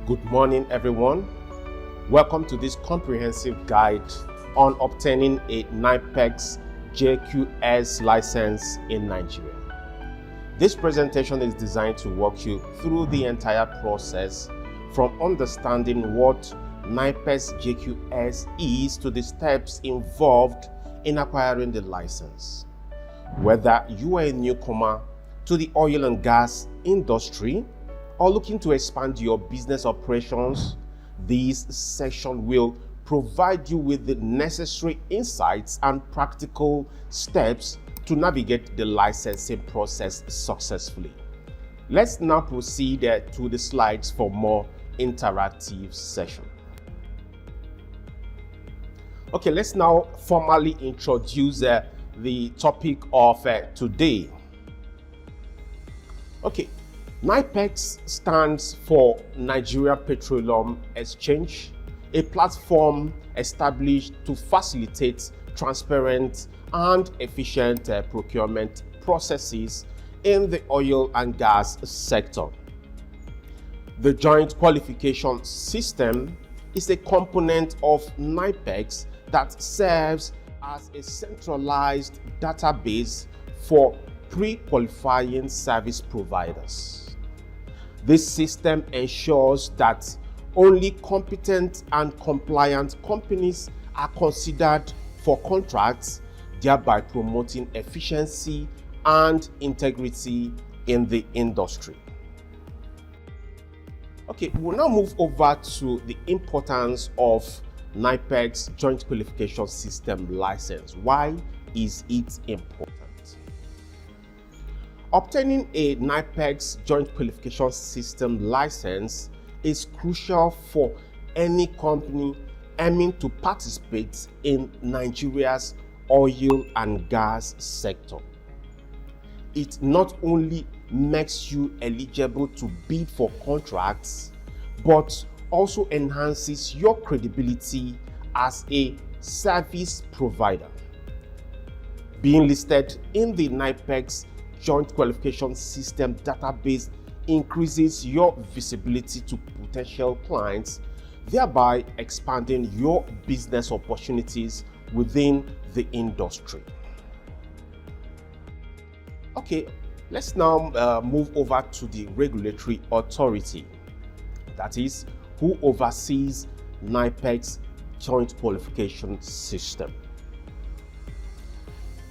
Good morning, everyone. Welcome to this comprehensive guide on obtaining a NIPEX JQS license in Nigeria. This presentation is designed to walk you through the entire process from understanding what NIPEX JQS is to the steps involved in acquiring the license. Whether you are a newcomer to the oil and gas industry or looking to expand your business operations, this section will provide you with the necessary insights and practical steps to navigate the licensing process successfully. Let's now proceed to the slides for more interactive session. Okay, let's now formally introduce the topic of today. Okay. NIPEX stands for Nigeria Petroleum Exchange, a platform established to facilitate transparent and efficient procurement processes in the oil and gas sector. The Joint Qualification System is a component of NIPEX that serves as a centralized database for pre-qualifying service providers. This system ensures that only competent and compliant companies are considered for contracts, thereby promoting efficiency and integrity in the industry. Okay, we'll now move over to the importance of NIPEX Joint Qualification System license. Why is it important? Obtaining a NIPEX Joint Qualification System license is crucial for any company aiming to participate in Nigeria's oil and gas sector. It not only makes you eligible to bid for contracts, but also enhances your credibility as a service provider. Being listed in the NIPEX Joint Qualification System database increases your visibility to potential clients, thereby expanding your business opportunities within the industry. Okay, let's now move over to the regulatory authority, that is, who oversees NIPEX Joint Qualification System.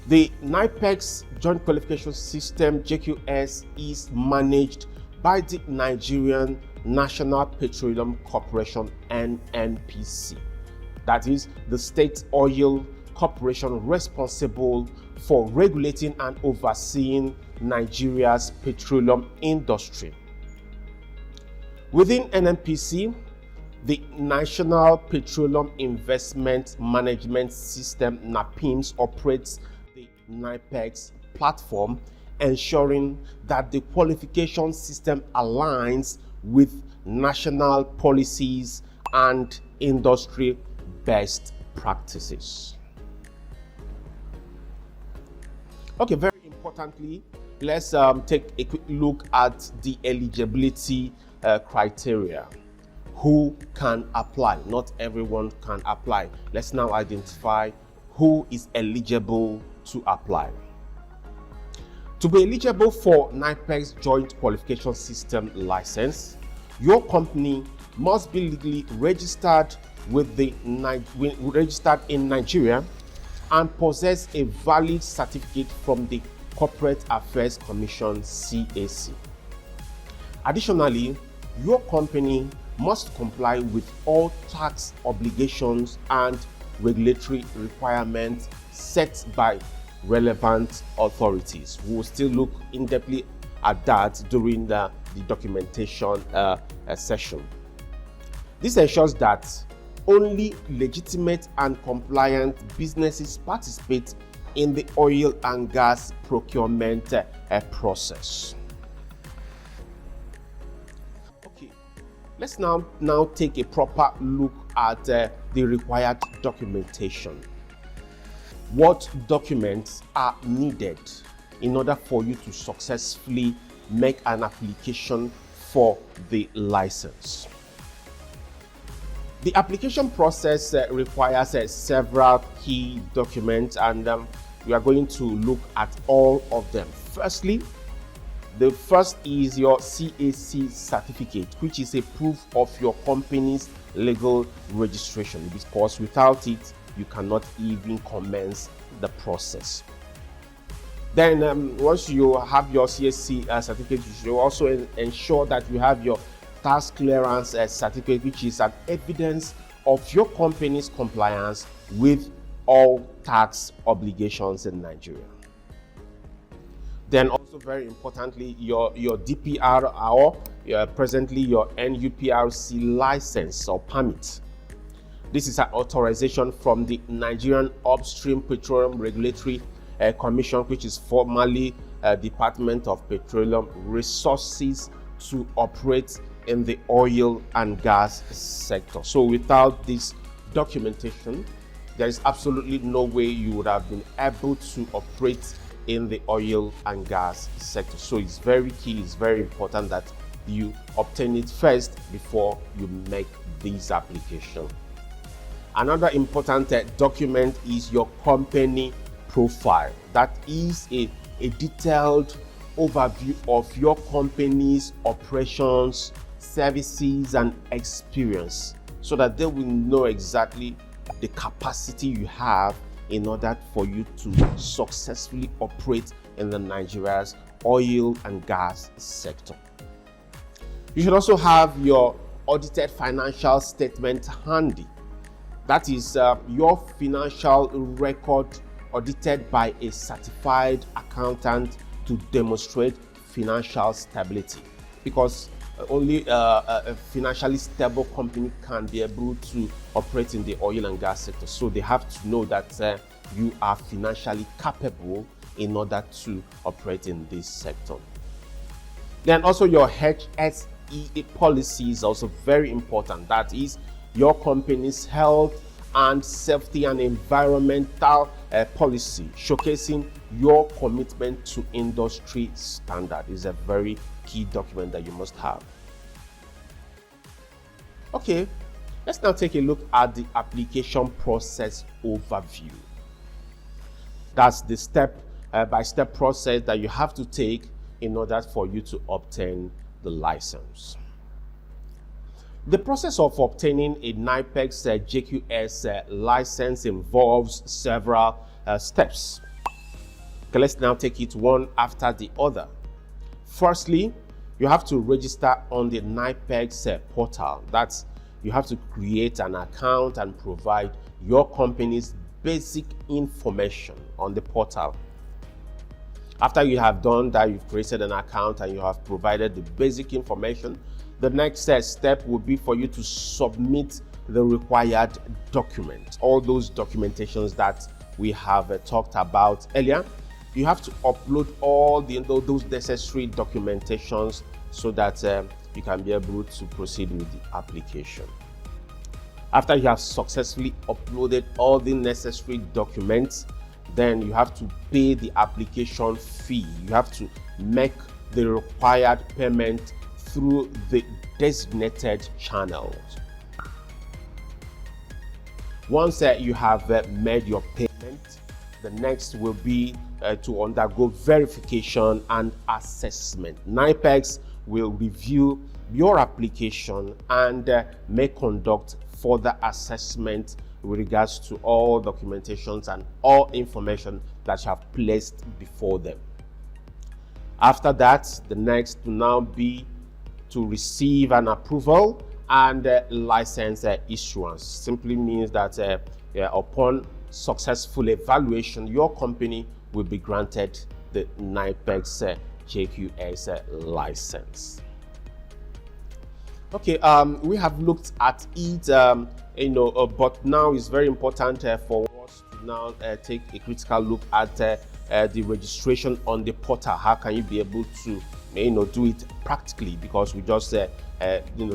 The NIPEX Joint Qualification System JQS is managed by the Nigerian National Petroleum Corporation (NNPC), that is the state oil corporation responsible for regulating and overseeing Nigeria's petroleum industry. Within NNPC, the National Petroleum Investment Management System (NAPIMS) operates the NIPEX platform, ensuring that the qualification system aligns with national policies and industry best practices. Okay, very importantly, let's take a quick look at the eligibility criteria. Who can apply? Not everyone can apply. Let's now identify who is eligible to apply. To be eligible for NIPEX Joint Qualification System license, your company must be legally registered registered in Nigeria and possess a valid certificate from the Corporate Affairs Commission (CAC). Additionally, your company must comply with all tax obligations and regulatory requirements set by relevant authorities. We will still look in-depthly at that during the documentation session. This ensures that only legitimate and compliant businesses participate in the oil and gas procurement process. Okay, let's now take a proper look at the required documentation. What documents are needed in order for you to successfully make an application for the license? The application process requires several key documents, and we are going to look at all of them. Firstly, the first is your CAC certificate, which is a proof of your company's legal registration, because without it, you cannot even commence the process. Then once you have your CAC certificate, you should also ensure that you have your tax clearance certificate, which is an evidence of your company's compliance with all tax obligations in Nigeria. Then also very importantly, your DPR or presently your NUPRC license or permit. This is an authorization from the Nigerian Upstream Petroleum Regulatory Commission, which is formerly Department of Petroleum Resources, to operate in the oil and gas sector. So without this documentation, there is absolutely no way you would have been able to operate in the oil and gas sector. So it's very key, it's very important that you obtain it first before you make this application. Another important document is your company profile. That is a detailed overview of your company's operations, services, and experience, so that they will know exactly the capacity you have in order for you to successfully operate in the Nigeria's oil and gas sector. You should also have your audited financial statement handy. That is your financial record audited by a certified accountant to demonstrate financial stability, because only a financially stable company can be able to operate in the oil and gas sector. So they have to know that you are financially capable in order to operate in this sector. Then also your HSE policy is also very important. That is your company's health and safety and environmental policy, showcasing your commitment to industry standard. Is a very key document that you must have. Okay, let's now take a look at the application process overview. That's the step-by-step process that you have to take in order for you to obtain the license. The process of obtaining a NIPEX JQS license involves several steps. Okay, let's now take it one after the other. Firstly, you have to register on the NIPEX portal. That's, you have to create an account and provide your company's basic information on the portal. After you have done that, you've created an account and you have provided the basic information, the next step will be for you to submit the required documents. All those documentations that we have talked about earlier, you have to upload all those necessary documentations so that you can be able to proceed with the application. After you have successfully uploaded all the necessary documents, then you have to pay the application fee. You have to make the required payment through the designated channels. Once you have made your payment, the next will be to undergo verification and assessment. NIPEX will review your application and may conduct further assessment with regards to all documentations and all information that you have placed before them. After that, the next will now be to receive an approval and license issuance. Simply means that upon successful evaluation, your company will be granted the NIPEX JQS license. Okay, we have looked at it, but now it's very important for us to now take a critical look at the registration on the portal. How can you be able to do it practically? Because we just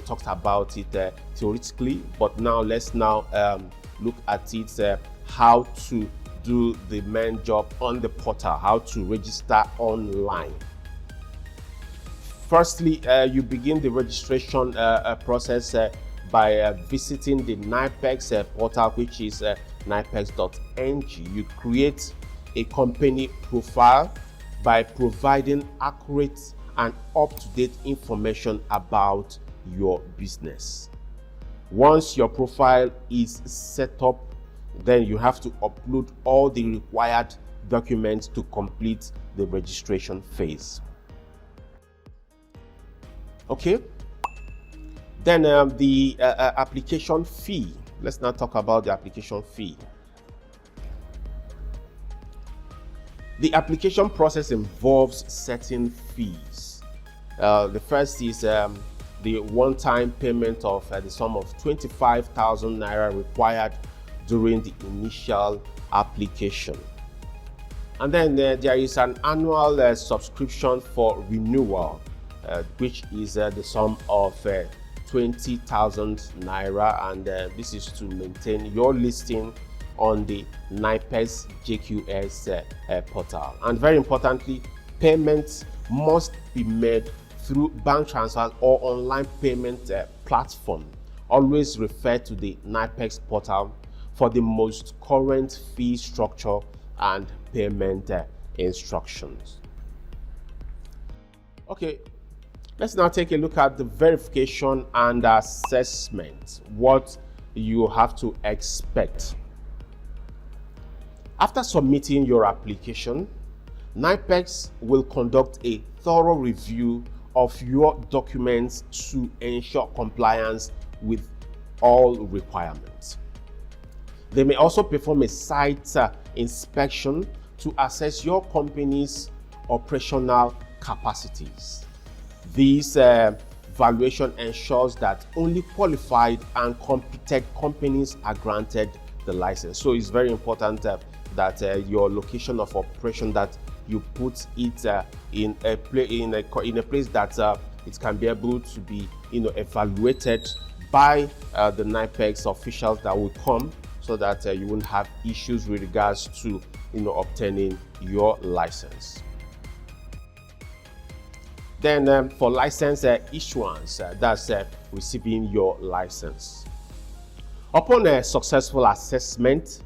talked about it theoretically, but now let's look at it, how to do the main job on the portal, how to register online. Firstly, you begin the registration process by visiting the NIPEX portal, which is nipex.ng. You create a company profile by providing accurate and up-to-date information about your business. Once your profile is set up, then you have to upload all the required documents to complete the registration phase. Okay, then the application fee. Let's now talk about the application fee. The application process involves certain fees. The first is the one-time payment of the sum of 25,000 naira required during the initial application. And then there is an annual subscription for renewal, which is the sum of 20,000 naira, and this is to maintain your listing on the NIPEX JQS portal. And very importantly, payments must be made through bank transfers or online payment platform. Always refer to the NIPEX portal for the most current fee structure and payment instructions. Okay, let's now take a look at the verification and assessment. What you have to expect. After submitting your application, NIPEX will conduct a thorough review of your documents to ensure compliance with all requirements. They may also perform a site inspection to assess your company's operational capacities. This valuation ensures that only qualified and competent companies are granted the license. So it's very important that your location of operation, that you put it in a place that it can be able to be evaluated by the NIPEX officials that will come, so that you won't have issues with regards to obtaining your license. Then for license issuance, that's receiving your license. Upon a successful assessment,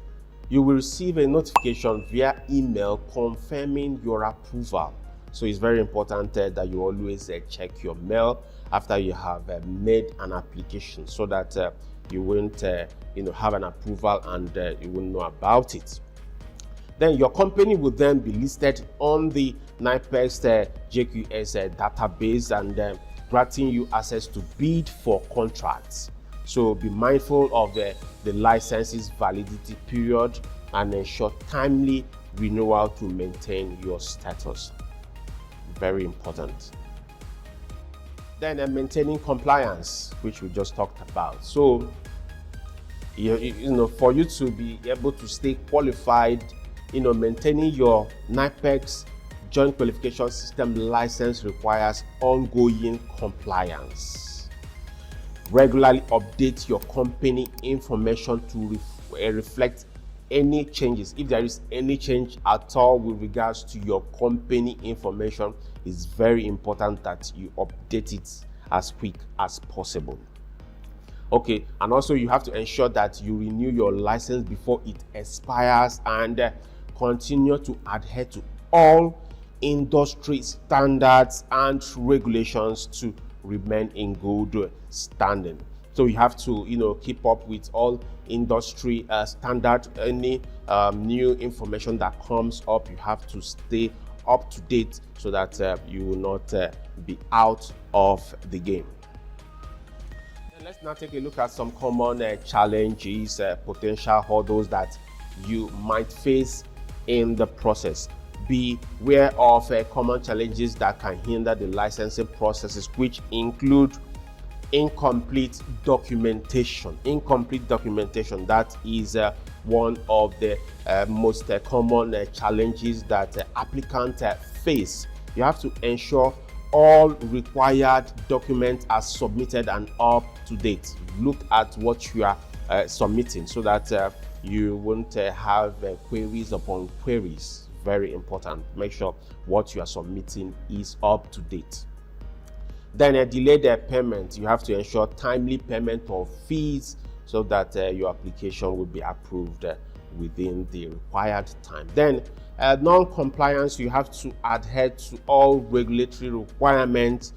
you will receive a notification via email confirming your approval. So it's very important that you always check your mail after you have made an application, so that you won't have an approval and you won't know about it. Then your company will then be listed on the NIPEX JQS database, and granting you access to bid for contracts. So be mindful of the license's validity period and ensure timely renewal to maintain your status. Very important. Then maintaining compliance, which we just talked about. So for you to be able to stay qualified, maintaining your NIPEX Joint Qualification System license requires ongoing compliance. Regularly update your company information to reflect any changes. If there is any change at all with regards to your company information, it's very important that you update it as quick as possible. Okay, and also you have to ensure that you renew your license before it expires, and continue to adhere to all industry standards and regulations to remain in good standing. So you have to keep up with all industry standard. Any new information that comes up, you have to stay up to date, so that you will not be out of the game. And let's now take a look at some common challenges, potential hurdles that you might face in the process. Be aware of common challenges that can hinder the licensing processes, which include incomplete documentation. Incomplete documentation, that is one of the most common challenges that applicants face. You have to ensure all required documents are submitted and up to date. Look at what you are submitting, so that you won't have queries upon queries. Very important. Make sure what you are submitting is up to date. Then a delayed payment. You have to ensure timely payment of fees so that your application will be approved within the required time. Then non-compliance, you have to adhere to all regulatory requirements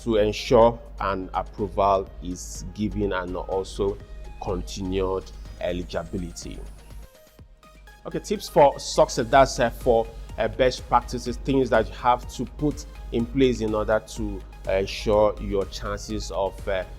to ensure an approval is given and also continued eligibility. Okay, tips for success. That's for best practices, things that you have to put in place in order to ensure your chances of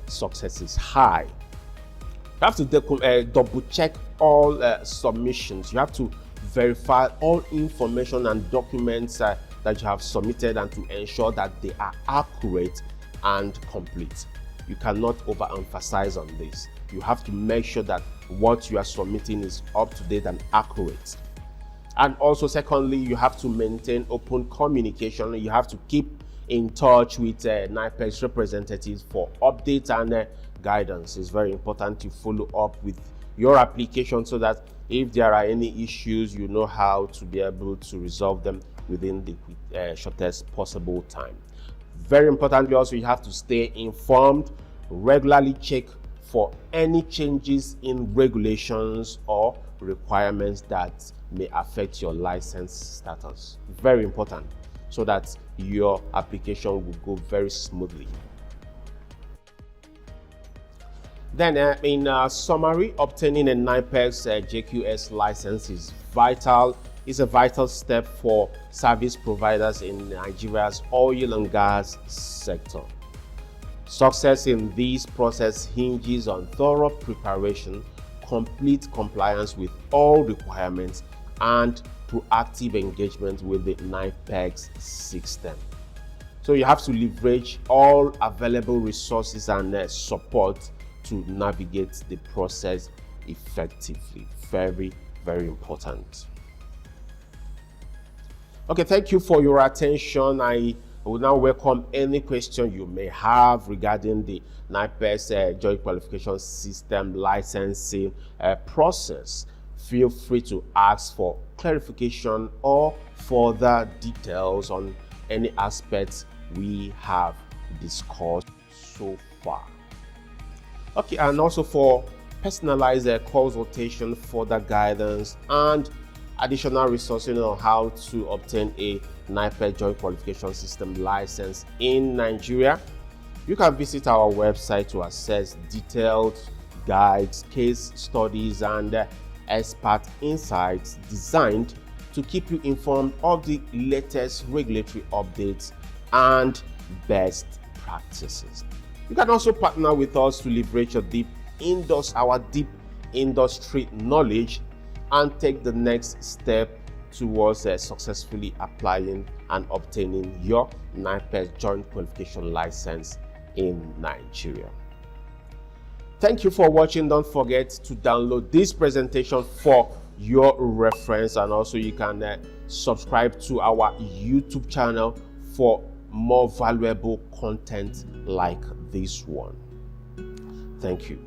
success is high. You have to double check all submissions. You have to verify all information and documents that you have submitted and to ensure that they are accurate and complete. You cannot overemphasize on this. You have to make sure that what you are submitting is up to date and accurate. And also, secondly, you have to maintain open communication. You have to keep in touch with NIPEX representatives for updates and guidance. It's very important to follow up with your application so that if there are any issues, you know how to be able to resolve them within the shortest possible time. Very importantly, also, you have to stay informed, regularly check for any changes in regulations or requirements that may affect your license status. Very important, so that your application will go very smoothly. Then in summary, obtaining a NIPEX JQS license is vital. It's a vital step for service providers in Nigeria's oil and gas sector. Success in this process hinges on thorough preparation, complete compliance with all requirements, and proactive engagement with the NIPEX system. So you have to leverage all available resources and support to navigate the process effectively. Very, very important. Okay, thank you for your attention. I will now welcome any question you may have regarding the NIPEX Joint Qualification System licensing process. Feel free to ask for clarification or further details on any aspects we have discussed so far. Okay, and also for personalized consultation, further guidance, and additional resources on how to obtain a NIPEX Joint Qualification System license in Nigeria, you can visit our website to access detailed guides, case studies, and expert insights designed to keep you informed of the latest regulatory updates and best practices. You can also partner with us to leverage our deep industry knowledge and take the next step towards successfully applying and obtaining your NIPEX Joint Qualification License in Nigeria. Thank you for watching. Don't forget to download this presentation for your reference, and also you can subscribe to our YouTube channel for more valuable content like this one. Thank you.